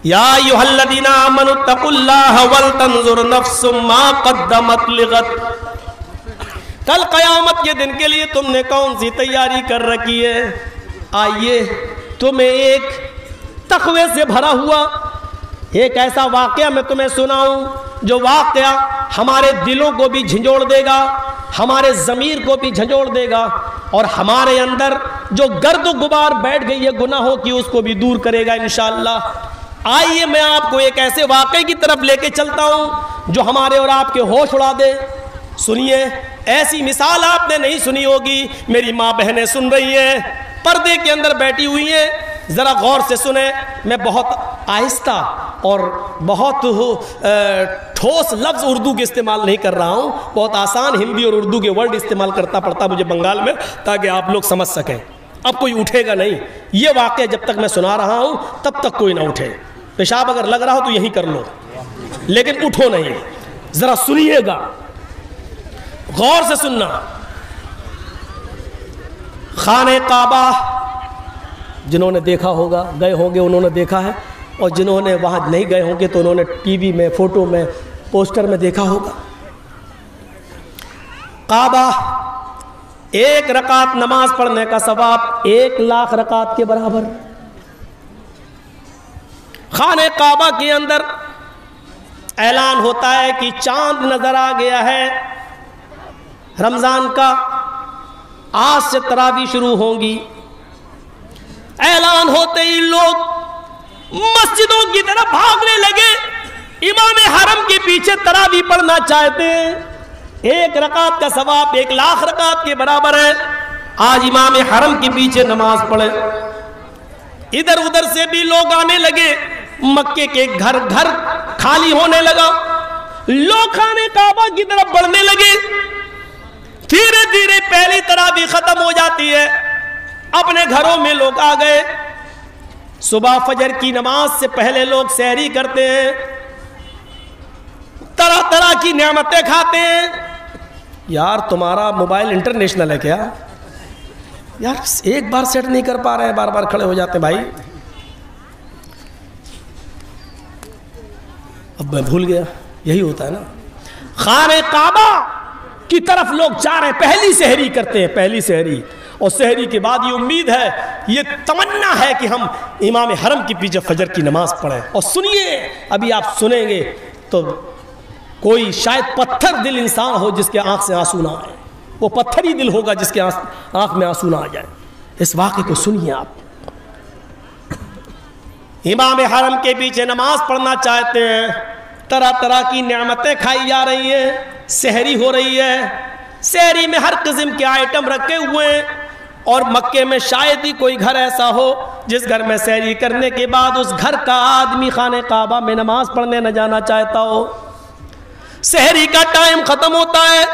یا ایھا الذین آمنوا اتقوا اللہ ولتنظر نفس ما قدمت لغد. کل قیامت کے دن کے لیے تم نے کون سی تیاری کر رکھی ہے؟ آئیے تمہیں ایک تقوی سے بھرا ہوا ایک ایسا واقعہ میں تمہیں سناؤں جو واقعہ ہمارے دلوں کو بھی جھنجھوڑ دے گا، ہمارے ضمیر کو بھی جھنجھوڑ دے گا، اور ہمارے اندر جو گرد و غبار بیٹھ گئی ہے گناہوں کی اس کو بھی دور کرے گا انشاءاللہ. آئیے میں آپ کو ایک ایسے واقعے کی طرف لے کے چلتا ہوں جو ہمارے اور آپ کے ہوش اڑا دے. سنیے، ایسی مثال آپ نے نہیں سنی ہوگی. میری ماں بہنیں سن رہی ہیں، پردے کے اندر بیٹھی ہوئی ہیں، ذرا غور سے سنیں. میں بہت آہستہ اور بہت ٹھوس لفظ اردو کے استعمال نہیں کر رہا ہوں، بہت آسان ہندی اور اردو کے ورڈ استعمال کرتا پڑتا مجھے بنگال میں، تاکہ آپ لوگ سمجھ سکیں. اب کوئی اٹھے گا نہیں، یہ واقعہ جب تک میں سنا رہا ہوں تب تک کوئی نہ اٹھے. پیشاب اگر لگ رہا ہو تو یہی کر لو، لیکن اٹھو نہیں. ذرا سنیے گا، غور سے سننا. خانہ کعبہ جنہوں نے دیکھا ہوگا، گئے ہوں گے انہوں نے دیکھا ہے، اور جنہوں نے وہاں نہیں گئے ہوں گے تو انہوں نے ٹی وی میں، فوٹو میں، پوسٹر میں دیکھا ہوگا. کعبہ، ایک رکعت نماز پڑھنے کا ثواب 1,00,000 رکعت کے برابر. خانہ کعبہ کے اندر اعلان ہوتا ہے کہ چاند نظر آ گیا ہے رمضان کا، آج سے تراویح شروع ہوں گی. اعلان ہوتے ہی لوگ مسجدوں کی طرف بھاگنے لگے، امام حرم کے پیچھے تراویح پڑھنا چاہتے ہیں. 1 رکعت کا ثواب 1,00,000 رکعت کے برابر ہے. آج امام حرم کے پیچھے نماز پڑھے. ادھر ادھر سے بھی لوگ آنے لگے، مکے کے گھر گھر خالی ہونے لگا، لوگ خانہ کعبہ کی طرف بڑھنے لگے. دھیرے دھیرے پہلی تراویح ختم ہو جاتی ہے، اپنے گھروں میں لوگ آ گئے. صبح فجر کی نماز سے پہلے لوگ سحری کرتے ہیں، طرح طرح کی نعمتیں کھاتے ہیں. یار تمہارا موبائل انٹرنیشنل ہے کیا؟ یار ایک بار سیٹ نہیں کر پا رہے ہیں، بار بار کھڑے ہو جاتے ہیں بھائی. اب میں بھول گیا، یہی ہوتا ہے نا. خانہ کعبہ کی طرف لوگ جا رہے ہیں، پہلی سحری کرتے ہیں، پہلی سحری. اور سحری کے بعد یہ امید ہے، یہ تمنا ہے کہ ہم امام حرم کے پیچھے فجر کی نماز پڑھیں. اور سنیے، ابھی آپ سنیں گے تو کوئی شاید پتھر دل انسان ہو جس کے آنکھ سے آنسو نہ آئے، وہ پتھر ہی دل ہوگا جس کے آنکھ میں آنسو نہ آ جائے. اس واقعے کو سنیے آپ. امام حرم کے پیچھے نماز پڑھنا چاہتے ہیں، طرح طرح کی نعمتیں کھائی جا رہی ہیں، سحری ہو رہی ہے. سحری میں ہر قسم کے آئٹم رکھے ہوئے ہیں، اور مکے میں شاید ہی کوئی گھر ایسا ہو جس گھر میں سحری کرنے کے بعد اس گھر کا آدمی خانہ کعبہ میں نماز پڑھنے نہ جانا چاہتا ہو. سحری کا ٹائم ختم ہوتا ہے،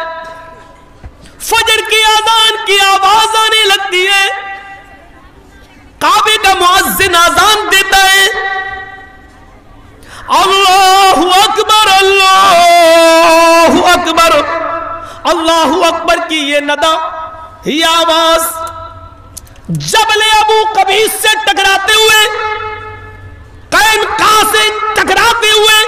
فجر کی اذان کی آواز آنے لگتی ہے، کعبے کا مؤذن اذان دیتا ہے، اللہ اکبر اللہ اکبر. اللہ اکبر کی یہ ندا، یہ آواز جبل ابو قبیس سے ٹکراتے ہوئے، قینقاع سے ٹکراتے ہوئے،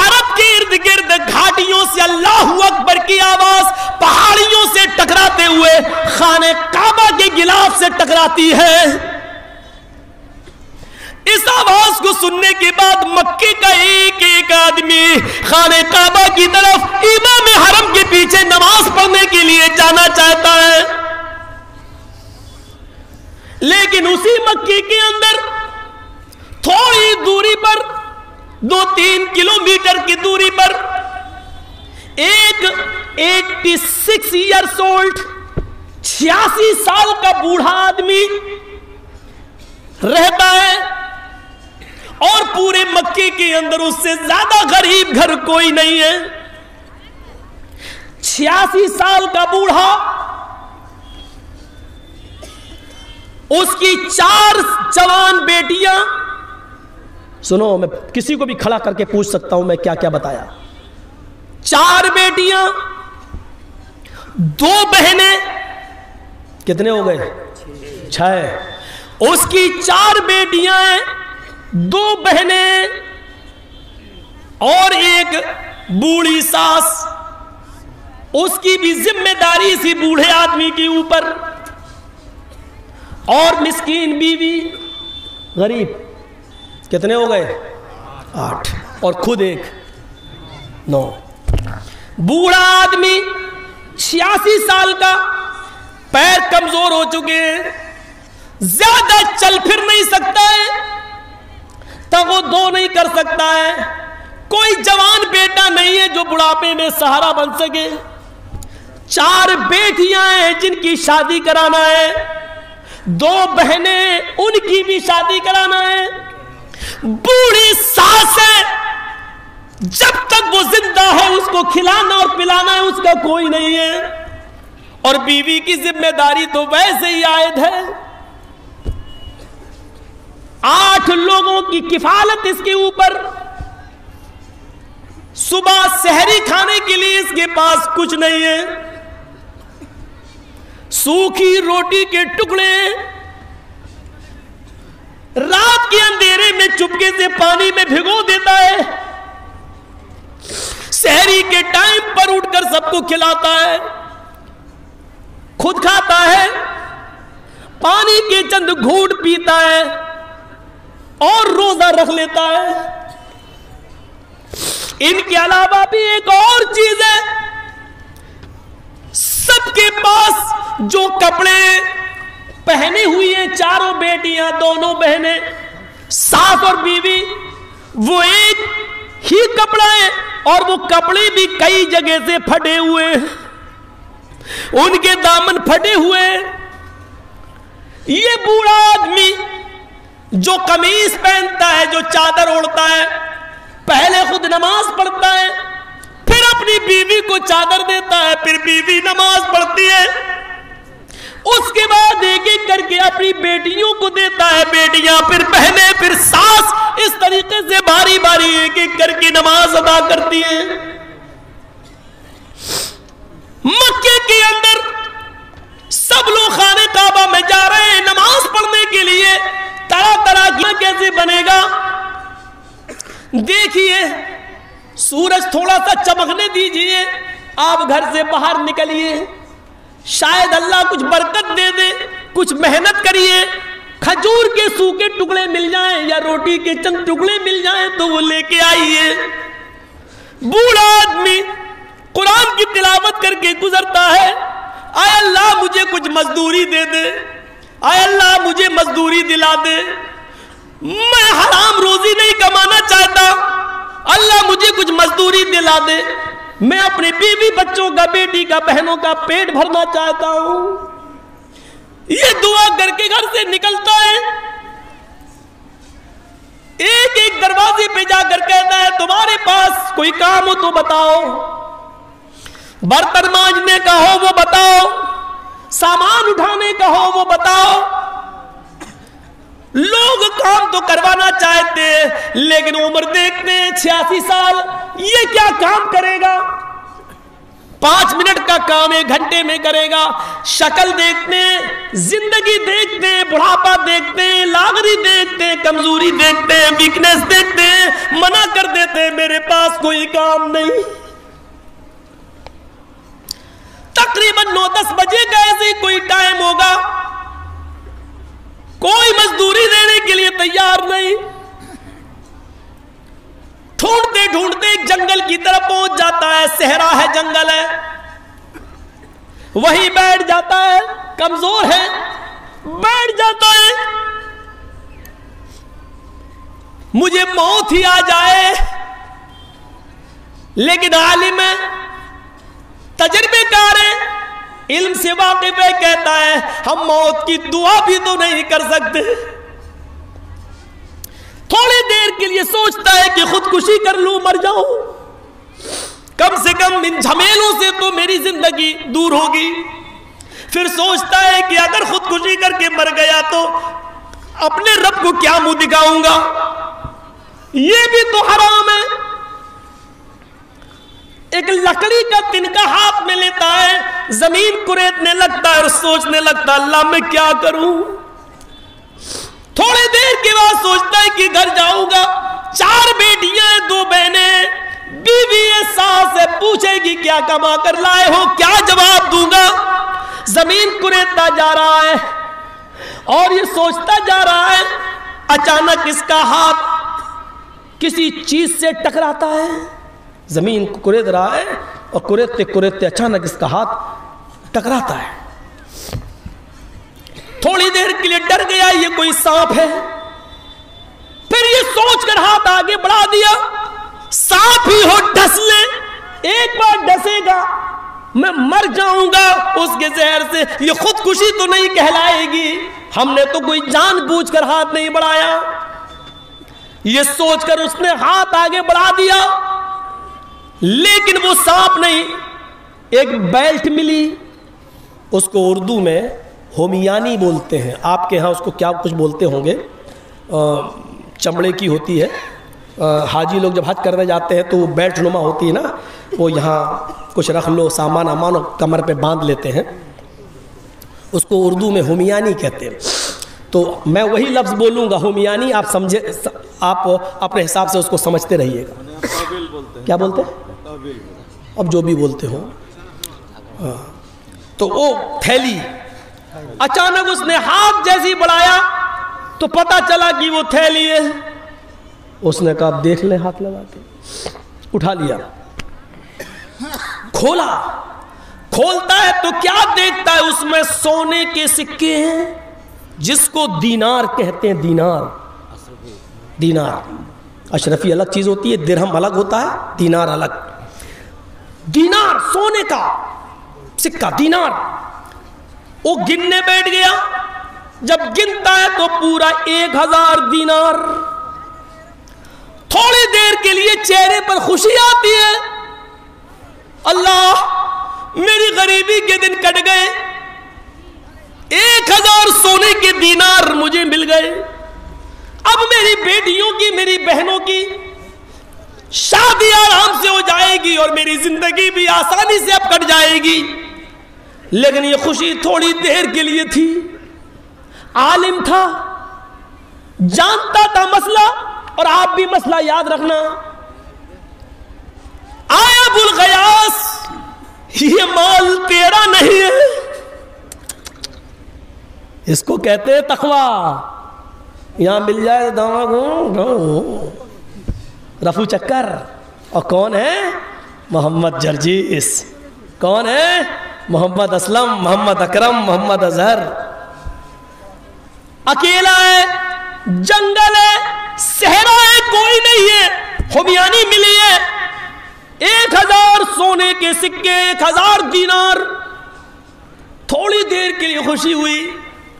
عرب کے ارد گرد گھاٹیوں سے اللہ اکبر کی آواز پہاڑیوں سے ٹکراتے ہوئے خانہ کعبہ کے غلاف سے ٹکراتی ہے. اس آواز کو سننے کے بعد مکے کا ایک ایک آدمی خانہ کعبہ کی طرف امام حرم کے پیچھے نماز پڑھنے کے لیے جانا چاہتا ہے. لیکن اسی مکے کے اندر تھوڑی دوری پر، 2-3 کلومیٹر کی دوری پر، ایک 86 ایئرس اولڈ 86 سال کا بوڑھا آدمی رہتا ہے، اور پورے مکے کے اندر اس سے زیادہ غریب گھر کوئی نہیں ہے. 86 سال کا بوڑھا، اس کی 4 جوان بیٹیاں. سنو، میں کسی کو بھی کھڑا کر کے پوچھ سکتا ہوں میں کیا کیا بتایا. 4 بیٹیاں، 2 بہنیں، کتنے ہو گئے؟ 6. اس کی 4 بیٹیاں ہیں، 2 بہنیں اور ایک بوڑھی ساس، اس کی بھی ذمہ داری اسی بوڑھے آدمی کے اوپر، اور مسکین بیوی غریب، کتنے ہو گئے؟ 8، اور خود ایک 9۔ بوڑھا آدمی 86 سال کا، پیر کمزور ہو چکے ہیں، زیادہ چل پھر نہیں سکتا ہے، تگو دو نہیں کر سکتا ہے، کوئی جوان بیٹا نہیں ہے جو بڑھاپے میں سہارا بن سکے، 4 بیٹیاں ہیں جن کی شادی کرانا ہے، 2 بہنیں ان کی بھی شادی کرانا ہے، بوڑھی ساس ہے، جب تک وہ زندہ ہے اس کو کھلانا اور پلانا ہے، اس کا کوئی نہیں ہے، اور بیوی کی ذمہ داری تو ویسے ہی عائد ہے۔ 8 لوگوں کی کفالت اس کے اوپر، صبح سحری کھانے کے لیے اس کے پاس کچھ نہیں ہے، سوکھی روٹی کے ٹکڑے، رات کے اندھیرے میں چپکے سے پانی میں بھگو دیتا ہے، سحری کے ٹائم پر اٹھ کر سب کو کھلاتا ہے، خود کھاتا ہے، پانی کے چند گھونٹ پیتا ہے اور روزہ رکھ لیتا ہے۔ ان کے علاوہ بھی ایک اور چیز ہے، سب کے پاس جو کپڑے پہنے ہوئی ہیں، 4 بیٹیاں، دونوں بہنیں، ساس اور بیوی، وہ ایک ہی کپڑا ہے، اور وہ کپڑے بھی کئی جگہ سے پھٹے ہوئے ہیں، ان کے دامن پھٹے ہوئے ہیں۔ یہ بوڑھا آدمی جو قمیص پہنتا ہے، جو چادر اوڑھتا ہے، پہلے خود نماز پڑھتا ہے، پھر اپنی بیوی کو چادر دیتا ہے، پھر بیوی نماز پڑھتی ہے، اس کے بعد ایک ایک کر کے اپنی بیٹیوں کو دیتا ہے، بیٹیاں پھر بہنیں پھر ساس، اس طریقے سے باری باری ایک ایک کر کے نماز ادا کرتی ہیں۔ مکے کے اندر سب لوگ خانہ کعبہ میں جا رہے ہیں نماز پڑھنے کے لیے، طرح طرح کی کیسے بنے گا؟ دیکھیے سورج تھوڑا سا چمکنے دیجئے، آپ گھر سے باہر نکلیے، شاید اللہ کچھ برکت دے دے، کچھ محنت کریے، کھجور کے سوکھے ٹکڑے مل جائیں یا روٹی کے چند ٹکڑے مل جائیں تو وہ لے کے آئیے۔ بوڑھا آدمی قرآن کی تلاوت کر کے گزرتا ہے، اے اللہ مجھے کچھ مزدوری دے دے، اے اللہ مجھے مزدوری دلا دے، میں حرام روزی نہیں کمانا چاہتا، اللہ مجھے کچھ مزدوری دلا دے، میں اپنے بیوی بچوں کا، بیٹی کا، بہنوں کا پیٹ بھرنا چاہتا ہوں۔ یہ دعا کر کے گھر سے نکلتا ہے، ایک ایک دروازے پہ جا کر کہتا ہے تمہارے پاس کوئی کام ہو تو بتاؤ، برتن مانجنے کا ہو وہ بتاؤ، سامان اٹھانے کا ہو وہ بتاؤ۔ لوگ کام تو کروانا چاہتے ہیں لیکن عمر دیکھتے ہیں 86 سال، یہ کیا کام کرے گا؟ 5 منٹ کا کام 1 گھنٹے میں کرے گا۔ شکل دیکھتے ہیں، زندگی دیکھتے ہیں، بڑھاپا دیکھتے ہیں، لاغری دیکھتے ہیں، کمزوری دیکھتے ہیں، ویکنیس دیکھتے ہیں، منع کر دیتے ہیں میرے پاس کوئی کام نہیں۔ تقریباً 9-10 بجے کا ایسے ہی کوئی ٹائم ہوگا، کوئی مزدوری دینے کے لیے تیار نہیں، ڈھونڈتے ڈھونڈتے ایک جنگل کی طرف پہنچ جاتا ہے، صحرا ہے، جنگل ہے، وہیں بیٹھ جاتا ہے، کمزور ہے، بیٹھ جاتا ہے، مجھے موت ہی آ جائے، لیکن عالم ہے، تجربے کار ہے، علم سے واقف ہے، کہتا ہے ہم موت کی دعا بھی تو نہیں کر سکتے۔ تھوڑی دیر کے لیے سوچتا ہے کہ خودکشی کر لوں، مر جاؤں، کم سے کم ان جھمیلوں سے تو میری زندگی دور ہوگی۔ پھر سوچتا ہے کہ اگر خودکشی کر کے مر گیا تو اپنے رب کو کیا منہ دکھاؤں گا، یہ بھی تو حرام ہے۔ ایک لکڑی کا تنکا ہاتھ میں لیتا ہے، زمین کریدنے لگتا ہے اور سوچنے لگتا ہے اللہ میں کیا کروں۔ تھوڑی دیر کے بعد سوچتا ہے کہ گھر جاؤں گا، 4 بیٹیاں 2 بہنیں، بیوی ساس سے پوچھے گی کیا کما کر لائے ہو، کیا جواب دوں گا؟ زمین کریدتا جا رہا ہے اور یہ سوچتا جا رہا ہے، اچانک اس کا ہاتھ کسی چیز سے ٹکراتا ہے، زمین کو کورید رہا ہے اور کوریدتے کوریدتے اچانک اس کا ہاتھ ٹکراتا ہے. تھوڑی دیر کے لیے ڈر گیا یہ کوئی سانپ ہے، پھر یہ سوچ کر ہاتھ آگے بڑھا دیا، سانپ ہی ہو ڈس لے، ایک بار ڈسے گا میں مر جاؤں گا اس کے زہر سے، یہ خودکشی تو نہیں کہلائے گی، ہم نے تو کوئی جان بوجھ کر ہاتھ نہیں بڑھایا. یہ سوچ کر اس نے ہاتھ آگے بڑھا دیا، لیکن وہ سانپ نہیں، ایک بیلٹ ملی، اس کو اردو میں ہومیانی بولتے ہیں، آپ کے ہاں اس کو کیا کچھ بولتے ہوں گے، چمڑے کی ہوتی ہے، حاجی لوگ جب حج کرنے جاتے ہیں تو وہ بیلٹ نما ہوتی ہے نا، وہ یہاں کچھ رکھ لو سامان امان کمر پہ باندھ لیتے ہیں، اس کو اردو میں ہومیانی کہتے ہیں. تو میں وہی لفظ بولوں گا ہومیانی، آپ سمجھے، آپ اپنے حساب سے اس کو سمجھتے رہیے گا. کیا بولتے ہیں؟ اب جو بھی بولتے ہو. تو وہ تھیلی، اچانک اس نے ہاتھ جیسی بڑھایا تو پتا چلا کہ وہ تھیلی ہے. اس نے کہا دیکھ لیں، ہاتھ لگا کے اٹھا لیا، کھولا، کھولتا ہے تو کیا دیکھتا ہے؟ اس میں سونے کے سکے ہیں جس کو دینار کہتے ہیں. دینار اشرفی الگ چیز ہوتی ہے، درہم الگ ہوتا ہے، دینار الگ. دینار سونے کا سکہ، دینار. وہ گننے بیٹھ گیا، جب گنتا ہے تو پورا 1000 دینار. تھوڑی دیر کے لیے چہرے پر خوشی آتی ہے، اللہ میری غریبی کے دن کٹ گئے، 1000 سونے کے دینار مجھے مل گئے، اب میری بیٹیوں کی، میری بہنوں کی شادی آرام سے ہو جائے گی اور میری زندگی بھی آسانی سے اب کٹ جائے گی. لیکن یہ خوشی تھوڑی دیر کے لیے تھی. عالم تھا، جانتا تھا مسئلہ، اور آپ بھی مسئلہ یاد رکھنا. آیا ابو الغیاس، یہ مال تیرا نہیں ہے، اس کو کہتے ہیں تقوی. یہاں مل جائے رفو چکر. اور کون ہے؟ محمد جرجیس. کون ہے؟ محمد اسلم، محمد اکرم، محمد اظہر. اکیلا ہے، جنگل ہے، صحرا ہے، کوئی نہیں ہے. ہومیانی ملی ہے، 1000 سونے کے سکے، 1000 دینار. تھوڑی دیر کے لیے خوشی ہوئی،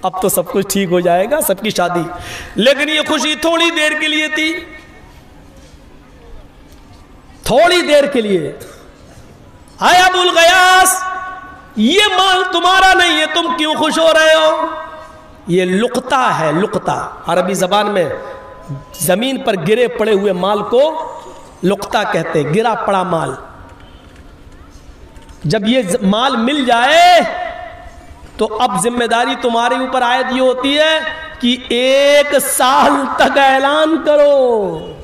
اب تو سب کچھ ٹھیک ہو جائے گا، سب کی شادی. لیکن یہ خوشی تھوڑی دیر کے لیے تھی، تھوڑی دیر کے لیے. اے ابو الغیاس، یہ مال تمہارا نہیں ہے، تم کیوں خوش ہو رہے ہو؟ یہ لقطہ ہے، لقطہ. عربی زبان میں زمین پر گرے پڑے ہوئے مال کو لقطہ کہتے ہیں، گرا پڑا مال. جب یہ مال مل جائے تو اب ذمہ داری تمہارے اوپر عائد یہ ہوتی ہے کہ 1 سال تک اعلان کرو،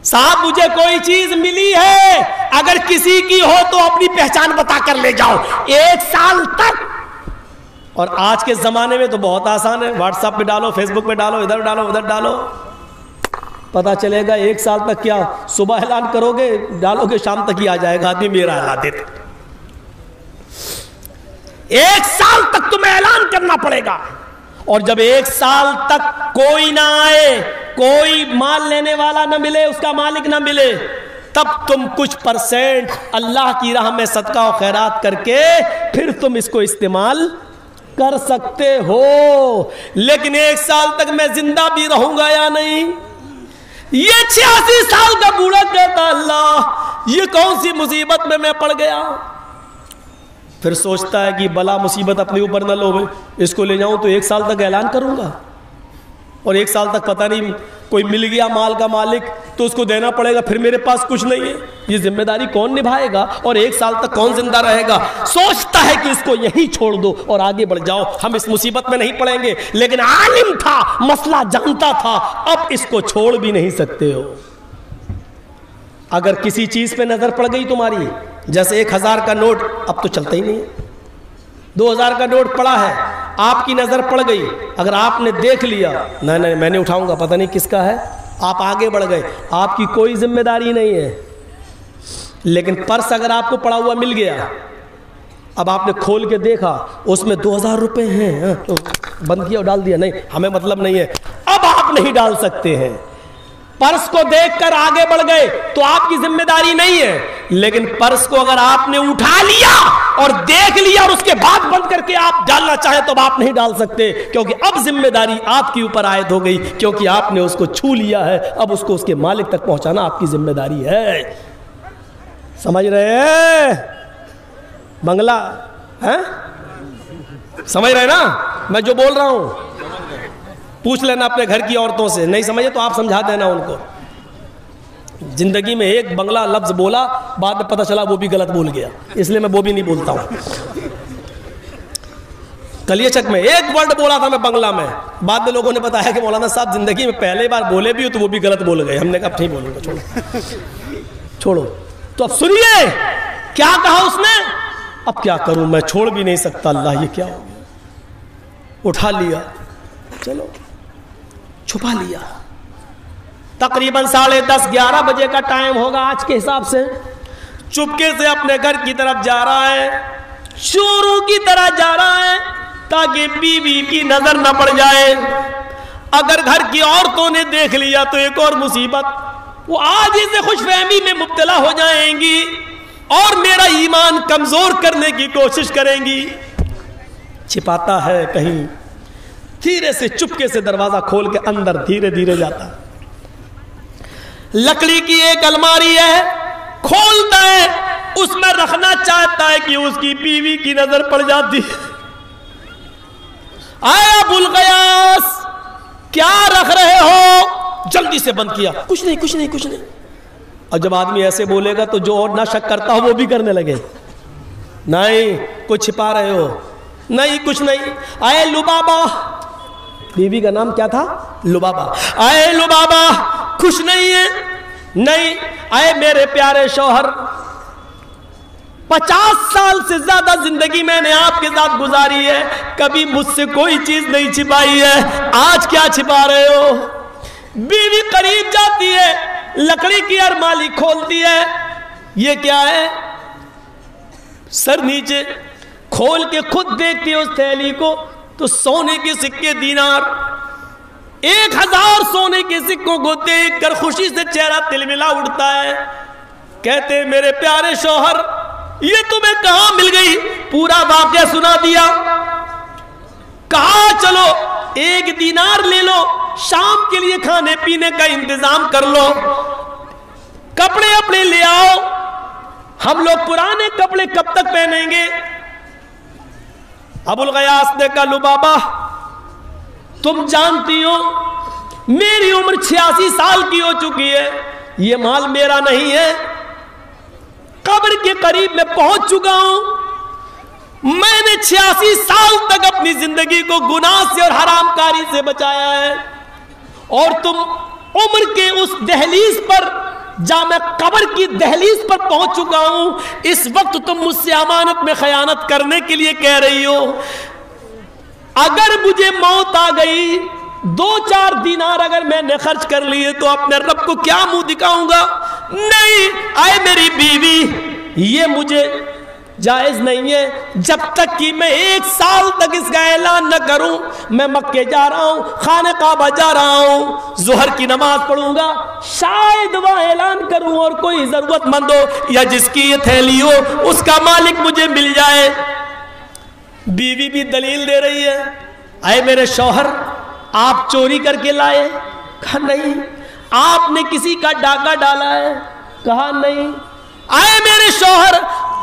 صاحب مجھے کوئی چیز ملی ہے، اگر کسی کی ہو تو اپنی پہچان بتا کر لے جاؤ، 1 سال تک. اور آج کے زمانے میں تو بہت آسان ہے، واٹس ایپ پہ ڈالو، فیس بک پہ ڈالو، ادھر ڈالو ادھر ڈالو، پتا چلے گا. 1 سال تک کیا، صبح اعلان کرو گے، ڈالو گے، شام تک ہی آ جائے گا آدمی میرا اعلان دیتا. 1 سال تک تمہیں اعلان کرنا پڑے گا. اور جب 1 سال تک کوئی نہ آئے، کوئی مال لینے والا نہ ملے، اس کا مالک نہ ملے، تب تم کچھ % اللہ کی راہ میں صدقہ و خیرات کر کے پھر تم اس کو استعمال کر سکتے ہو. لیکن 1 سال تک میں زندہ بھی رہوں گا یا نہیں؟ یہ 86 سال کا بوڑھا کہتا اللہ یہ کون سی مصیبت میں پڑ گیا. پھر سوچتا ہے کہ بلا مصیبت اپنے اوپر نہ لو، اس کو لے جاؤں تو 1 سال تک اعلان کروں گا. اور 1 سال تک پتہ نہیں کوئی مل گیا مال کا مالک تو اس کو دینا پڑے گا، پھر میرے پاس کچھ نہیں ہے، یہ ذمہ داری کون نبھائے گا؟ اور 1 سال تک کون زندہ رہے گا؟ سوچتا ہے کہ اس کو یہی چھوڑ دو اور آگے بڑھ جاؤ، ہم اس مصیبت میں نہیں پڑیں گے، لیکن عالم تھا، مسئلہ جانتا تھا، اب اس کو چھوڑ بھی نہیں سکتے ہو۔ اگر کسی چیز پہ نظر پڑ گئی تمہاری، جیسے 1000 کا نوٹ اب تو چلتا ہی نہیں، 2000 کا نوٹ پڑا ہے، آپ کی نظر پڑ گئی، اگر آپ نے دیکھ لیا نہیں میں نہیں اٹھاؤں گا، پتہ نہیں کس کا ہے، آپ آگے بڑھ گئے، آپ کی کوئی ذمہ داری نہیں ہے۔ لیکن پرس اگر آپ کو پڑا ہوا مل گیا، اب آپ نے کھول کے دیکھا اس میں 2000 روپے ہیں، تو بند کیا اور ڈال دیا، نہیں ہمیں مطلب نہیں ہے، اب آپ نہیں ڈال سکتے ہیں۔ پرس کو دیکھ کر آگے بڑھ گئے تو آپ کی ذمہ داری نہیں ہے، لیکن پرس کو اگر آپ نے اٹھا لیا اور دیکھ لیا اور اس کے بعد بند کر کے آپ ڈالنا چاہیں تو آپ نہیں ڈال سکتے، کیونکہ اب ذمہ داری آپ کے اوپر عائد ہو گئی، کیونکہ آپ نے اس کو چھو لیا ہے، اب اس کو اس کے مالک تک پہنچانا آپ کی ذمہ داری ہے۔ سمجھ رہے ہیں بنگلہ ہے؟ سمجھ رہے نا میں جو بول رہا ہوں؟ پوچھ لینا اپنے گھر کی عورتوں سے، نہیں سمجھے تو آپ سمجھا دینا ان کو۔ زندگی میں ایک بنگلہ لفظ بولا، بعد میں پتہ چلا وہ بھی غلط بول گیا، اس لیے میں وہ بھی نہیں بولتا ہوں۔ کلیہ چک میں ایک ورڈ بولا تھا میں بنگلہ میں، بعد میں لوگوں نے بتایا کہ مولانا صاحب زندگی میں پہلے بار بولے بھی ہو تو وہ بھی غلط بول گئے، ہم نے کہا اب نہیں بولوں گا، چھوڑو۔ تو اب سنیے کیا کہا اس نے، اب کیا کروں میں، چھوڑ بھی نہیں سکتا، اللہ یہ کیا ہو گیا، اٹھا لیا، چلو چھپا لیا۔ تقریباً 10:30 11 بجے کا ٹائم ہوگا آج کے حساب سے، چپکے سے اپنے گھر کی طرف جا رہا ہے، شوروں کی طرح جا رہا ہے تاکہ بیوی کی نظر نہ پڑ جائے، اگر گھر کی عورتوں نے دیکھ لیا تو ایک اور مصیبت، وہ آج سے خوش فہمی میں مبتلا ہو جائیں گی اور میرا ایمان کمزور کرنے کی کوشش کریں گی۔ چھپاتا ہے کہیں، دھیرے سے چپکے سے دروازہ کھول کے اندر دھیرے دھیرے جاتا ہے، لکڑی کی ایک الماری ہے، کھولتا ہے، اس میں رکھنا چاہتا ہے کہ اس کی بیوی کی نظر پڑ جاتی۔ آیا ابو الغیاث کیا رکھ رہے ہو؟ جلدی سے بند کیا، کچھ نہیں کچھ نہیں کچھ نہیں۔ اور جب آدمی ایسے بولے گا تو جو اور نہ شک کرتا ہو وہ بھی کرنے لگے، نہیں کچھ چھپا رہے ہو، نہیں کچھ نہیں۔ آئے لبابا، بیوی کا نام کیا تھا؟ لبابا۔ آئے لبابا خوش نہیں ہے؟ نہیں۔ آئے میرے پیارے شوہر، 50 سال سے زیادہ زندگی میں نے آپ کے ساتھ گزاری ہے، کبھی مجھ سے کوئی چیز نہیں چھپائی ہے، آج کیا چھپا رہے ہو؟ بیوی قریب جاتی ہے، لکڑی کی ارمالی کھولتی ہے، یہ کیا ہے؟ سر نیچے کھول کے خود دیکھتی ہے اس تھیلی کو تو سونے کے سکے دینار، 1000 سونے کے سکوں کو دیکھ کر خوشی سے چہرہ تلملا اٹھتا ہے۔ کہتے ہیں میرے پیارے شوہر یہ تمہیں کہاں مل گئی؟ پورا واقعہ سنا دیا، کہا چلو 1 دینار لے لو، شام کے لیے کھانے پینے کا انتظام کر لو، کپڑے اپنے لے آؤ، ہم لوگ پرانے کپڑے کب تک پہنیں گے؟ ابو الغیاث نے کہا لبابا تم جانتی ہو میری عمر 86 سال کی ہو چکی ہے، یہ مال میرا نہیں ہے، قبر کے قریب میں پہنچ چکا ہوں، میں نے 86 سال تک اپنی زندگی کو گناہ سے اور حرام کاری سے بچایا ہے، اور تم عمر کے اس دہلیز پر، جہاں میں قبر کی دہلیز پر پہنچ چکا ہوں، اس وقت تم مجھ سے امانت میں خیانت کرنے کے لیے کہہ رہی ہو، اگر مجھے موت آ گئی 2-4 دینار اگر میں نے خرچ کر لیے تو اپنے رب کو کیا منہ دکھاؤں گا؟ نہیں، آئے میری بیوی یہ مجھے جائز نہیں ہے، جب تک کہ میں 1 سال تک اس کا اعلان نہ کروں، میں مکے جا رہا ہوں، خانہ کعبہ جا رہا ہوں، ظہر کی نماز پڑھوں گا، شاید وہاں اعلان کروں اور کوئی ضرورت مند ہو یا جس کی یہ تھیلی ہو اس کا مالک مجھے مل جائے۔ بیوی بھی دلیل دے رہی ہے، اے میرے شوہر آپ چوری کر کے لائے؟ کہا نہیں۔ آپ نے کسی کا ڈاکہ ڈالا ہے؟ کہا نہیں۔ اے میرے شوہر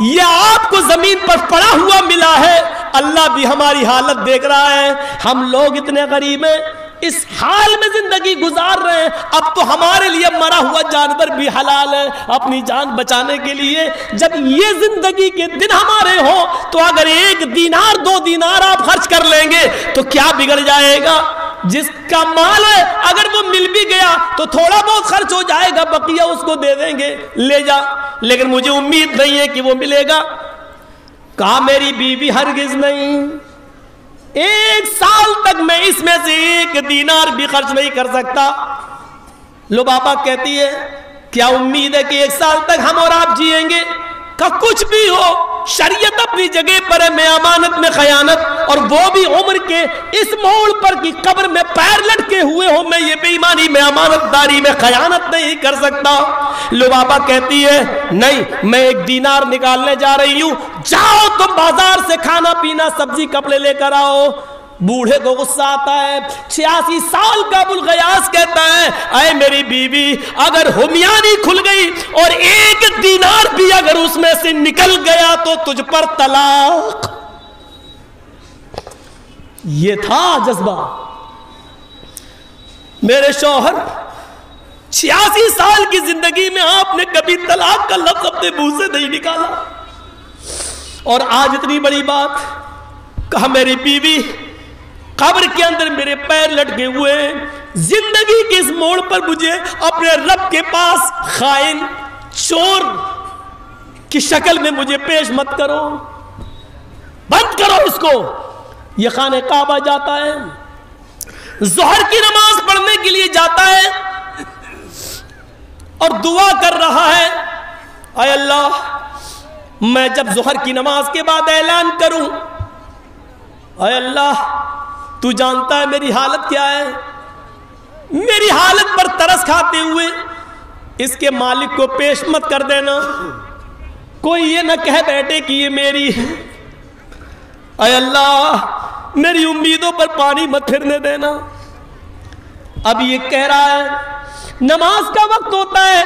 یہ آپ کو زمین پر پڑا ہوا ملا ہے، اللہ بھی ہماری حالت دیکھ رہا ہے، ہم لوگ اتنے غریب ہیں، اس حال میں زندگی گزار رہے ہیں. اب تو ہمارے لیے مرا ہوا جانور بھی حلال ہے اپنی جان بچانے کے لیے. جب یہ زندگی کے دن ہمارے ہوں تو اگر 1 دینار 2 دینار آپ خرچ کر لیں گے تو کیا بگڑ جائے گا؟ جس کا مال ہے اگر وہ مل بھی گیا تو تھوڑا بہت خرچ ہو جائے گا, بقیہ اس کو دے دیں گے, لے جا. لیکن مجھے امید نہیں ہے کہ وہ ملے گا. کہا میری بیوی ہرگز نہیں, 1 سال تک میں اس میں سے 1 دینار بھی خرچ نہیں کر سکتا. لبابہ کہتی ہے کیا امید ہے کہ 1 سال تک ہم اور آپ جیئیں گے؟ کہ کچھ بھی ہو شریعت اپنی جگہ پر ہے, میں امانت میں خیانت, اور وہ بھی عمر کے اس موڑ پر کی قبر میں پیر لٹکے ہوئے ہوں, میں یہ بے ایمانی میں امانت داری میں خیانت نہیں کر سکتا. لبابہ کہتی ہے نہیں, میں 1 دینار نکالنے جا رہی ہوں, جاؤ تم بازار سے کھانا پینا سبزی کپڑے لے کر آؤ. بوڑھے کو غصہ آتا ہے. 86 سال کا ابوالغیاث کہتا ہے اے میری بیوی, اگر ہمیانی کھل گئی اور 1 دینار بھی اگر اس میں سے نکل گیا تو تجھ پر طلاق. یہ تھا جذبہ. میرے شوہر 86 سال کی زندگی میں آپ نے کبھی طلاق کا لفظ اپنے منہ سے نہیں نکالا. اور آج اتنی بڑی بات, کہا میری بیوی قبر کے اندر میرے پیر لٹکے ہوئے ہیں, زندگی کے اس موڑ پر مجھے اپنے رب کے پاس خائن چور کی شکل میں مجھے پیش مت کرو, بند کرو اس کو. یہ خانہ کعبہ جاتا ہے, ظہر کی نماز پڑھنے کے لیے جاتا ہے اور دعا کر رہا ہے اے اللہ میں جب ظہر کی نماز کے بعد اعلان کروں, اے اللہ تو جانتا ہے میری حالت کیا ہے, میری حالت پر ترس کھاتے ہوئے اس کے مالک کو پیش مت کر دینا, کوئی یہ نہ کہہ بیٹھے کہ یہ میری ہے. اے اللہ میری امیدوں پر پانی مت پھرنے دینا. اب یہ کہہ رہا ہے, نماز کا وقت ہوتا ہے,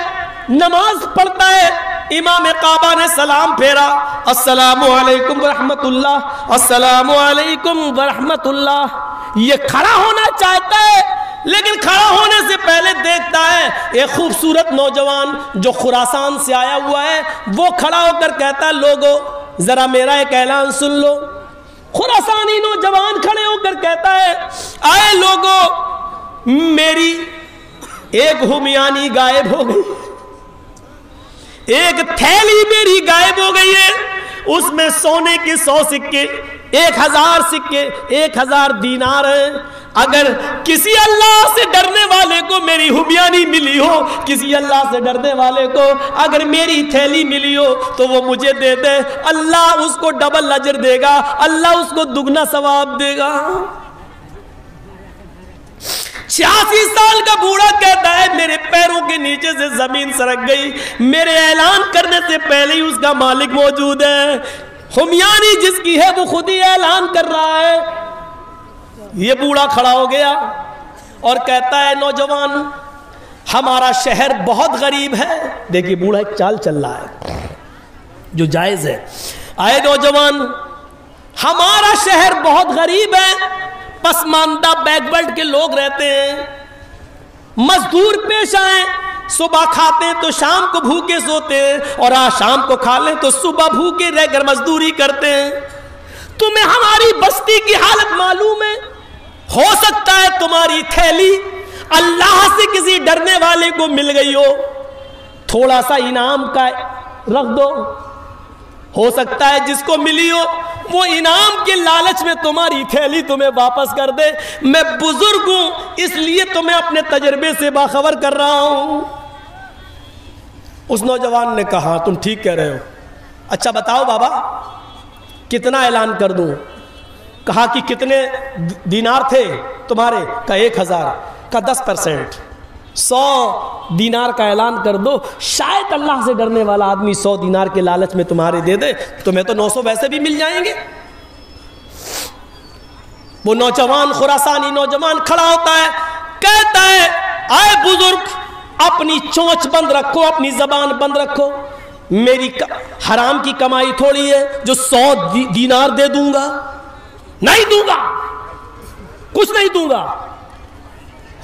نماز پڑھتا ہے, امام کعبہ نے سلام پھیرا, السلام علیکم ورحمت اللہ, السلام علیکم ورحمت اللہ. یہ کھڑا ہونا چاہتا ہے لیکن کھڑا ہونے سے پہلے دیکھتا ہے ایک خوبصورت نوجوان جو خراسان سے آیا ہوا ہے, وہ کھڑا ہو کر کہتا ہے لوگو ذرا میرا ایک اعلان سن لو. خراسانی نوجوان کھڑے ہو کر کہتا ہے آئے لوگو میری 1 ہمیانی غائب ہو گئی, 1 تھیلی میری غائب ہو گئی ہے, اس میں سونے کے 100 سکے, 1000 سکے, 1000 دینار ہیں. اگر کسی اللہ سے ڈرنے والے کو میری ہمیانی ملی ہو, کسی اللہ سے ڈرنے والے کو اگر میری تھیلی ملی ہو تو وہ مجھے دے دے, اللہ اس کو ڈبل اجر دے گا, اللہ اس کو دگنا ثواب دے گا. 86 سال کا بوڑھا کہتا ہے میرے پیروں کے نیچے سے زمین سرک گئی, میرے اعلان کرنے سے پہلے ہی اس کا مالک موجود ہے, ہمیانی جس کی ہے وہ خود ہی اعلان کر رہا ہے. یہ بوڑھا کھڑا ہو گیا اور کہتا ہے نوجوان ہمارا شہر بہت غریب ہے. دیکھیے بوڑھا ایک چال چل رہا ہے جو جائز ہے. آئے نوجوان ہمارا شہر بہت غریب ہے, پسماندہ بیک ورڈ کے لوگ رہتے ہیں, مزدور پیش آئیں, صبح کھاتے ہیں تو شام کو بھوکے سوتے ہیں, اور آج شام کو کھا لیں تو صبح بھوکے رہ کر مزدوری کرتے ہیں. تمہیں ہماری بستی کی حالت معلوم ہے, ہو سکتا ہے تمہاری تھیلی اللہ سے کسی ڈرنے والے کو مل گئی ہو, تھوڑا سا انعام کا رکھ دو, ہو سکتا ہے جس کو ملی ہو وہ انعام کے لالچ میں تمہاری تھیلی تمہیں واپس کر دے. میں بزرگ ہوں اس لیے تمہیں اپنے تجربے سے باخبر کر رہا ہوں. اس نوجوان نے کہا تم ٹھیک کہہ رہے ہو, اچھا بتاؤ بابا کتنا اعلان کر دوں؟ کہا کہ کتنے دینار تھے تمہارے؟ کہا 1000. کہا 10%, 100 دینار کا اعلان کر دو, شاید اللہ سے ڈرنے والا آدمی 100 دینار کے لالچ میں تمہارے دے دے, تمہیں تو 900 ویسے بھی مل جائیں گے. وہ نوجوان خراسانی نوجوان کھڑا ہوتا ہے, کہتا ہے آئے بزرگ اپنی چونچ بند رکھو, اپنی زبان بند رکھو, میری حرام کی کمائی تھوڑی ہے جو 100 دینار دے دوں گا, نہیں دوں گا, کچھ نہیں دوں گا.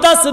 10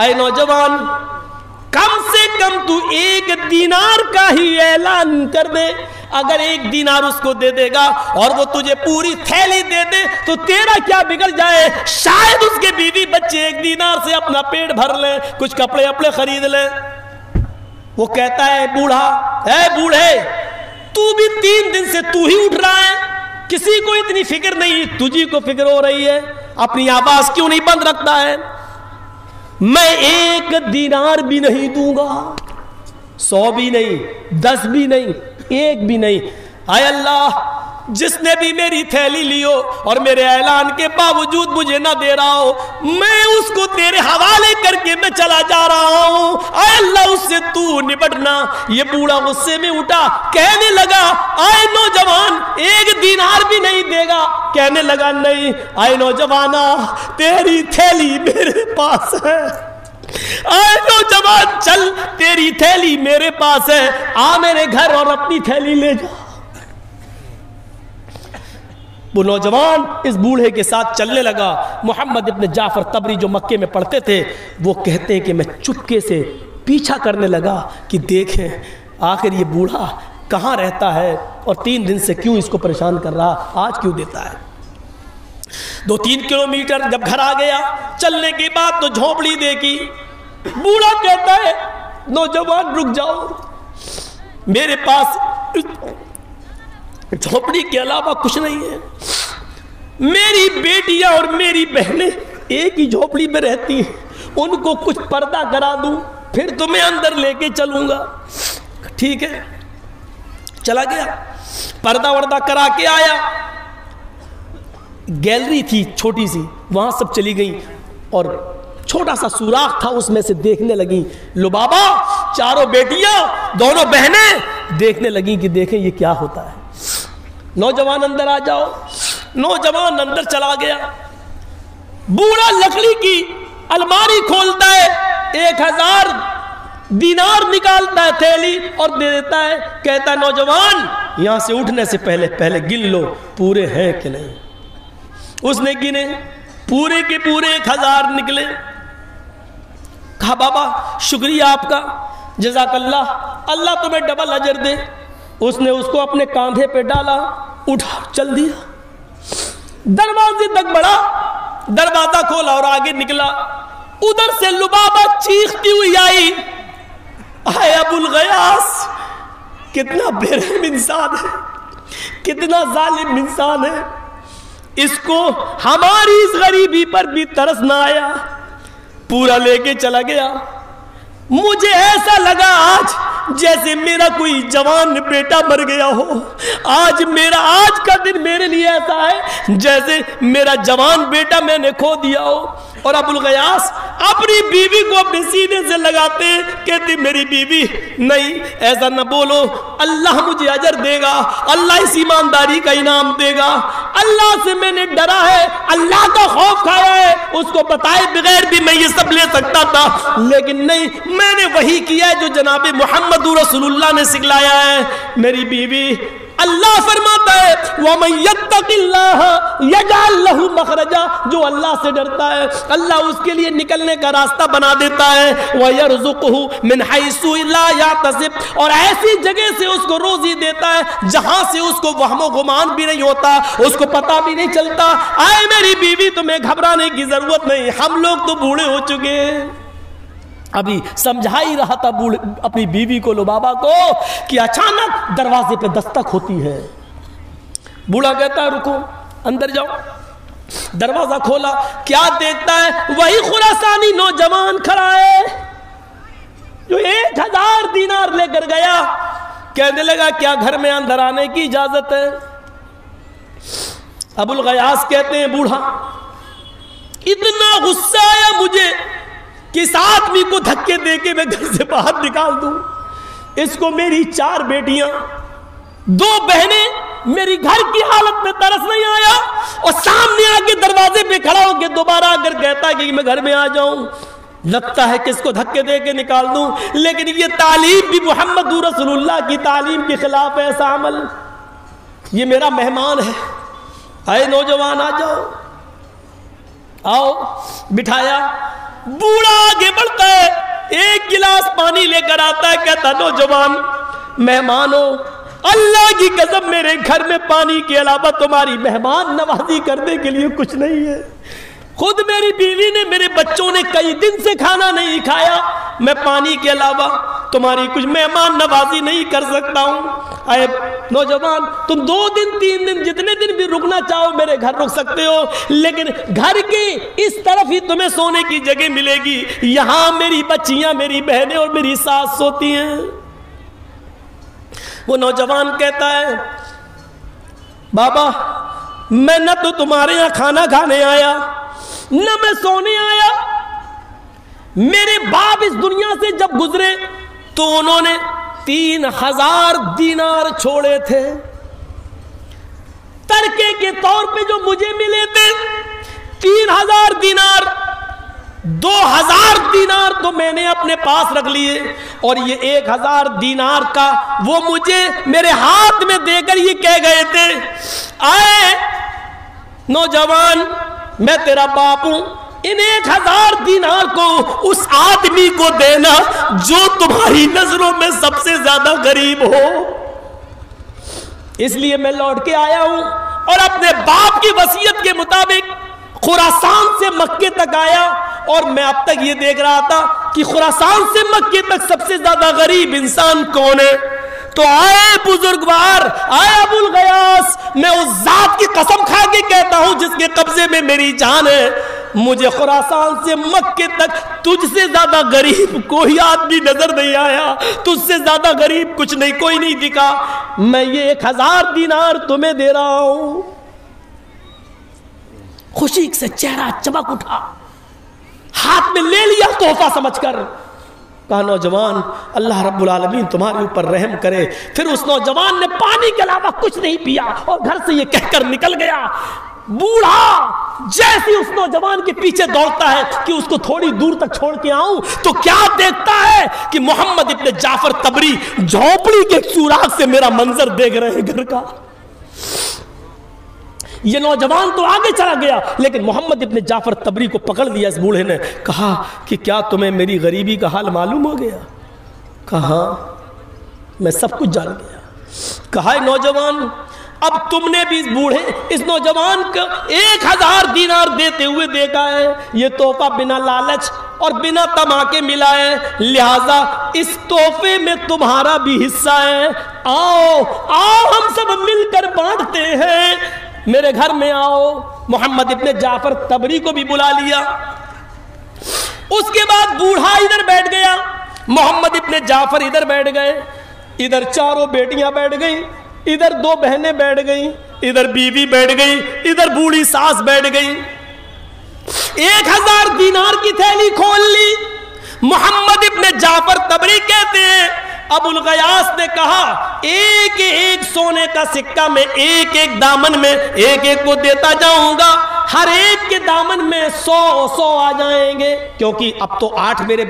اے نوجوان کم سے کم تو 1 دینار کا ہی اعلان کر دے. اگر 1 دینار اس کو دے دے گا اور وہ تجھے پوری تھیلی دے دے تو تیرا کیا بگڑ جائے؟ شاید اس کے بیوی بچے 1 دینار سے اپنا پیٹ بھر لیں, کچھ کپڑے اپنے خرید لیں. وہ کہتا ہے بوڑھا, اے بوڑھے تو بھی 3 دن سے تو ہی اٹھ رہا ہے, کسی کو اتنی فکر نہیں, تجھی کو فکر ہو رہی ہے, اپنی آواز کیوں نہیں بند رکھتا ہے؟ میں 1 دینار بھی نہیں دوں گا, 100 بھی نہیں, 10 بھی نہیں, 1 بھی نہیں. اے اللہ جس نے بھی میری تھیلی لیو اور میرے اعلان کے باوجود مجھے نہ دے رہا ہو, میں اس کو تیرے حوالے کر کے میں چلا جا رہا ہوں. اے اللہ اس سے تو نبٹنا. یہ بوڑھا غصے میں اٹھا, کہنے لگا اے نوجوان 1 دینار بھی نہیں دے گا؟ کہنے لگا نہیں. اے نوجوانا تیری تھیلی میرے پاس ہے. اے نوجوان چل تیری تھیلی میرے پاس ہے, آ میرے گھر اور اپنی تھیلی لے جا. وہ نوجوان اس بوڑھے کے ساتھ چلنے لگا. محمد ابن جعفر طبری جو مکے میں پڑھتے تھے وہ کہتے ہیں کہ میں چپکے سے پیچھا کرنے لگا کہ دیکھیں آخر یہ بوڑھا کہاں رہتا ہے اور 3 دن سے کیوں اس کو پریشان کر رہا, آج کیوں دیتا ہے. 2-3 کلومیٹر جب گھر آ گیا, چلنے کے بعد تو جھونپڑی دیکھی. بوڑھا کہتا ہے نوجوان رک جاؤ, میرے پاس جھونپڑی کے علاوہ کچھ نہیں ہے. میری بیٹیاں اور میری بہنیں ایک ہی جھونپڑی میں رہتی ہیں, ان کو کچھ پردہ کرا دوں پھر تمہیں اندر لے کے چلوں گا. ٹھیک ہے, چلا گیا, پردہ وردہ کرا کے آیا. گیلری تھی چھوٹی سی, وہاں سب چلی گئی اور چھوٹا سا سوراخ تھا, اس میں سے دیکھنے لگی. لبابا چاروں بیٹیاں دونوں بہنیں دیکھنے لگی کہ دیکھیں یہ کیا ہوتا ہے. نوجوان اندر آ جاؤ. نوجوان اندر چلا گیا. بوڑھا لکڑی کی الماری کھولتا ہے, 1000 دینار نکالتا ہے تھیلی اور دے دیتا ہے. کہتا ہے نوجوان یہاں سے اٹھنے سے پہلے گن لو پورے ہیں کہ نہیں. اس نے گنے, پورے کے پورے 1000 نکلے. کہا بابا شکریہ آپ کا, جزاک اللہ, اللہ تمہیں ڈبل اجر دے. اس نے اس کو اپنے کاندھے پہ ڈالا, اٹھا چل دیا. دروازے تک بڑھا, دروازہ کھولا اور آگے نکلا. ادھر سے لبابا چیختی ہوئی آئی, اے ابو الغیاث کتنا بے رحم انسان ہے, کتنا ظالم انسان ہے, اس کو ہماری اس غریبی پر بھی ترس نہ آیا. پورا لے کے چلا گیا. مجھے ایسا لگا آج جیسے میرا کوئی جوان بیٹا مر گیا ہو. آج کا دن میرے لیے ایسا ہے جیسے میرا جوان بیٹا میں نے کھو دیا ہو. اور ابو الغیاث اپنی بیوی کو اپنے سینے سے لگاتے, کہتے میری بیوی نہیں ایسا نہ بولو, اللہ مجھے اجر دے گا, اللہ اس ایمانداری کا انعام دے گا. اللہ سے میں نے ڈرا ہے, اللہ کا خوف کھایا ہے. اس کو بتائے بغیر بھی میں یہ سب لے سکتا تھا, لیکن نہیں, میں نے وہی کیا ہے جو جناب محمد رسول اللہ نے سکھلایا ہے. میری بیوی, اللہ فرماتا ہے وَمَن يَتَّقِ اللَّهَ يَجْعَلْ لَهُ مَخْرَجًا, جو اللہ سے ڈرتا ہے اللہ اس کے لیے نکلنے کا راستہ بنا دیتا ہے. وَيَرْزُقُهُ مِنْ حَيْثُ لَا يَحْتَسِبُ, اور ایسی جگہ سے اس کو روزی دیتا ہے جہاں سے اس کو وہم و گمان بھی نہیں ہوتا, اس کو پتہ بھی نہیں چلتا. آئے میری بیوی تمہیں گھبرانے کی ضرورت نہیں, ہم لوگ تو بوڑھے ہو چکے ہیں. ابھی سمجھا ہی رہا تھا اپنی بیوی کو, لبابا کو, کہ اچانک دروازے پہ دستک ہوتی ہے. بوڑھا کہتا ہے رکو, اندر جاؤ. دروازہ کھولا, کیا دیکھتا ہے, وہی خراسانی نوجوان کھڑا ہے جو 1000 دینار لے کر گیا. کہنے لگا کیا گھر میں اندر آنے کی اجازت ہے؟ ابو الغیاث کہتے ہیں بوڑھا اتنا غصہ آیا مجھے کہ اس آدمی کو دھکے دے کے میں گھر سے باہر نکال دوں. اس کو میری 4 بیٹیاں 2 بہنیں, میری گھر کی حالت میں ترس نہیں آیا, اور سامنے آ کے دروازے پہ کھڑا ہو کے دوبارہ اگر کہتا ہے کہ میں گھر میں آ جاؤں, لگتا ہے کہ اس کو دھکے دے کے نکال دوں. لیکن یہ تعلیم بھی محمد رسول اللہ کی تعلیم کے خلاف ہے ایسا عمل. یہ میرا مہمان ہے, اے نوجوان آ جاؤ, آؤ. بٹھایا, بوڑھا آگے بڑھتا ہے، ایک گلاس پانی لے کر آتا ہے، کہتا نوجوان مہمانوں، اللہ کی قسم میرے گھر میں پانی کے علاوہ تمہاری مہمان نوازی کرنے کے لیے کچھ نہیں ہے، خود میری بیوی نے، میرے بچوں نے کئی دن سے کھانا نہیں کھایا، میں پانی کے علاوہ تمہاری کچھ مہمان نوازی نہیں کر سکتا ہوں۔ اے نوجوان، تم 2 دن 3 دن جتنے دن بھی رکنا چاہو میرے گھر رک سکتے ہو، لیکن گھر کی اس طرف ہی تمہیں سونے کی جگہ ملے گی، یہاں میری بچیاں، میری بہنیں اور میری ساس سوتی ہیں۔ وہ نوجوان کہتا ہے بابا میں نہ تو تمہارے یہاں کھانا کھانے آیا نہ میں سونے آیا، میرے باپ اس دنیا سے جب گزرے تو انہوں نے 3000 دینار چھوڑے تھے، ترکے کے طور پہ جو مجھے ملے تھے 3000 دینار، 2000 دینار تو میں نے اپنے پاس رکھ لیے، اور یہ 1000 دینار کا وہ مجھے میرے ہاتھ میں دے کر یہ کہہ گئے تھے آئے نوجوان میں تیرا باپ ہوں، ان 1000 دینار کو اس آدمی کو دینا جو تمہاری نظروں میں سب سے زیادہ غریب ہو۔ اس لیے میں لوٹ کے آیا ہوں اور اپنے باپ کی وصیت کے مطابق خراسان سے مکے تک آیا، اور میں اب تک یہ دیکھ رہا تھا کہ خراسان سے مکے تک سب سے زیادہ غریب انسان کون ہے۔ تو آئے بزرگوار، آئے ابو الغیاث، میں اس ذات کی قسم کھا کے کہتا ہوں جس کے قبضے میں میری جان ہے، مجھے خراسان سے مکے تک تجھ سے زیادہ غریب کوئی آدمی نظر نہیں آیا، تجھ سے زیادہ غریب کچھ نہیں، کوئی نہیں دکھا، میں یہ 1000 دینار تمہیں دے رہا ہوں۔ خوشی سے چہرہ چمک اٹھا، ہاتھ میں لے لیا تحفہ سمجھ کر، کہا نوجوان اللہ رب العالمین تمہارے اوپر رحم کرے۔ پھر اس نوجوان نے پانی کے علاوہ کچھ نہیں پیا اور گھر سے یہ کہہ کر نکل گیا۔ بوڑھا جیسے اس نوجوان کے پیچھے دوڑتا ہے کہ اس کو تھوڑی دور تک چھوڑ کے آؤں، تو کیا دیکھتا ہے کہ محمد ابن جعفر طبری جھونپڑی کے سوراخ سے میرا منظر دیکھ رہے ہیں گھر کا۔ یہ نوجوان تو آگے چلا گیا، لیکن محمد ابن جعفر طبری کو پکڑ لیا اس بوڑھے نے، کہا کہ کیا تمہیں میری غریبی کا حال معلوم ہو گیا؟ کہا میں سب کچھ جان گیا۔ کہا نوجوان اب تم نے بھی اس نوجوان کو 1000 دینار دیتے ہوئے دیکھا ہے، یہ تحفہ بنا لالچ اور بنا طمع کے ملا ہے، لہذا اس تحفے میں تمہارا بھی حصہ ہے، آؤ ہم سب مل کر بانٹتے ہیں، میرے گھر میں آؤ۔ محمد ابن جعفر طبری کو بھی بلا لیا۔ اس کے بعد بوڑھا ادھر بیٹھ گیا، محمد ابن جعفر ادھر بیٹھ گئے، ادھر 4 بیٹیاں بیٹھ گئیں، ادھر 2 بہنیں بیٹھ گئیں، ادھر بیوی بیٹھ گئی، ادھر بوڑھی ساس بیٹھ گئی۔ 1000 دینار کی تھیلی کھول لی۔ محمد ابن جعفر طبری کہتے ہیں ابو الغیاث نے کہا ایک ایک سونے کا سکہ میں ایک ایک دامن میں ایک ایک کو دیتا جاؤں گا، ہر ایک کے دامن میں 100 آ جائیں گے، کیونکہ اب تو 8 میرے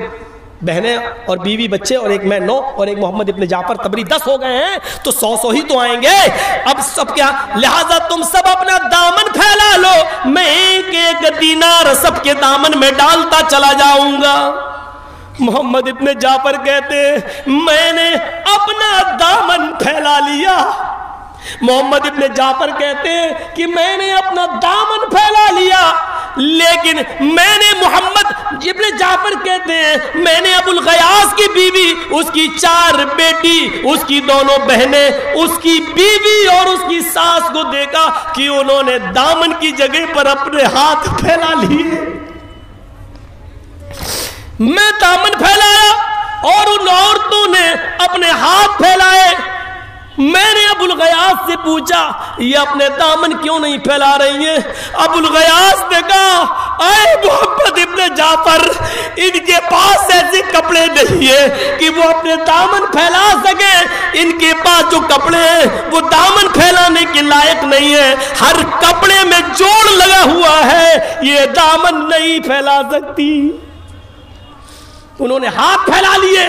بہنیں اور بیوی بچے اور ایک میں 9 اور ایک محمد ابن جعفر طبری 10 ہو گئے ہیں، تو 100 ہی تو آئیں گے۔ اب سب کیا، لہذا تم سب اپنا دامن پھیلا لو، میں ایک ایک دینار سب کے دامن میں ڈالتا چلا جاؤں گا۔ محمد ابن جعفر کہتے ہیں میں نے اپنا دامن پھیلا لیا۔ محمد ابن جعفر کہتے ہیں کہ میں نے اپنا دامن پھیلا لیا، لیکن میں نے محمد ابن جعفر کہتے ہیں میں نے ابو الغیاث کی بیوی، اس کی 4 بیٹی، اس کی 2 بہنیں، اس کی بیوی اور اس کی ساس کو دیکھا کہ انہوں نے دامن کی جگہ پر اپنے ہاتھ پھیلا لیے۔ میں دامن پھیلایا اور ان عورتوں نے اپنے ہاتھ پھیلائے۔ میں نے ابو الغیاث سے پوچھا یہ اپنے دامن کیوں نہیں پھیلا رہی ہیں؟ ابو الغیاث نے کہا اے محمد ابن جعفر، ان کے پاس ایسے کپڑے نہیں ہیں کہ وہ اپنے دامن پھیلا سکے، ان کے پاس جو کپڑے ہیں وہ دامن پھیلانے کے لائق نہیں ہے، ہر کپڑے میں جوڑ لگا ہوا ہے، یہ دامن نہیں پھیلا سکتی۔ انہوں نے ہاتھ پھیلا لیے،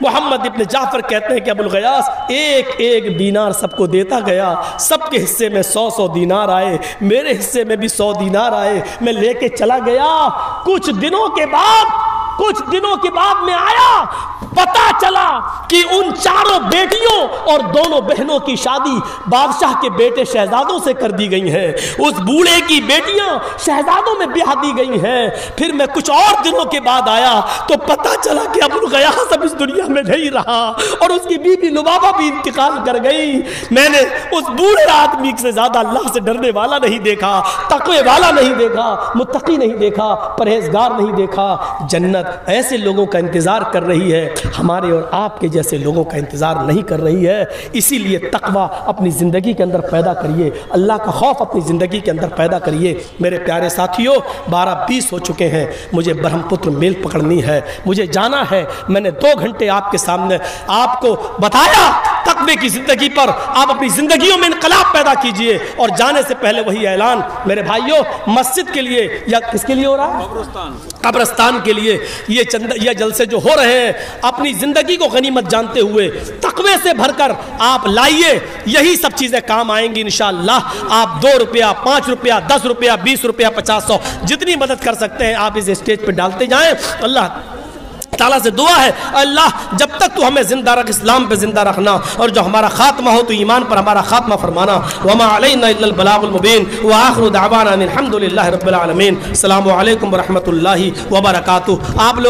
محمد ابن جعفر کہتے ہیں کہ ابو الغیاث ایک ایک دینار سب کو دیتا گیا، سب کے حصے میں 100 دینار آئے، میرے حصے میں بھی 100 دینار آئے، میں لے کے چلا گیا۔ کچھ دنوں کے بعد میں آیا، پتا چلا کہ ان چاروں بیٹیوں اور دونوں بہنوں کی شادی بادشاہ کے بیٹے شہزادوں سے کر دی گئی ہیں، اس بوڑھے کی بیٹیاں شہزادوں میں بیاہ دی گئی ہیں۔ پھر میں کچھ اور دنوں کے بعد آیا تو پتا چلا کہ ابو الغیاث اب اس دنیا میں نہیں رہا اور اس کی بیوی لبابہ بھی انتقال کر گئی۔ میں نے اس بوڑھے آدمی سے زیادہ اللہ سے ڈرنے والا نہیں دیکھا، تقوی والا نہیں دیکھا، متقی نہیں دیکھا، پرہیزگار نہیں دیکھا۔ جنت ایسے لوگوں کا انتظار کر رہی ہے، ہمارے اور آپ کے جیسے لوگوں کا انتظار نہیں کر رہی ہے۔ اسی لیے تقوی اپنی زندگی کے اندر پیدا کریے، اللہ کا خوف اپنی زندگی کے اندر پیدا کریے۔ میرے پیارے ساتھیوں، 12:20 ہو چکے ہیں، مجھے برہم پتر میل پکڑنی ہے، مجھے جانا ہے۔ میں نے 2 گھنٹے آپ کے سامنے آپ کو بتایا تقوی کی زندگی پر، آپ اپنی زندگیوں میں انقلاب پیدا کیجئے۔ اور جانے سے پہلے وہی اعلان میرے بھائیوں، مسجد کے لیے یا کس کے لیے ہو رہا ہے؟ قبرستان کے لیے یہ جلسے جو ہو رہے ہیں، اپنی زندگی کو غنیمت جانتے ہوئے تقوی سے بھر کر آپ لائیے، یہی سب چیزیں کام آئیں گی انشاءاللہ۔ آپ 2 روپیہ، 5 روپیہ، 10 روپیہ، 20 روپیہ، 50 100 جتنی مدد کر سکتے ہیں آپ اس اسٹیج پہ ڈالتے جائیں۔ اللہ تعالیٰ سے دعا ہے، اللہ جب تک تو ہمیں زندہ رکھ، اسلام پہ زندہ رکھنا، اور جو ہمارا خاتمہ ہو تو ایمان پر ہمارا خاتمہ فرمانا۔ وما علینا الا البلاغ المبین، وآخر دعوانا ان الحمد للہ رب العالمین۔ السلام علیکم ورحمۃ اللہ وبرکاتہ۔ آپ لوگ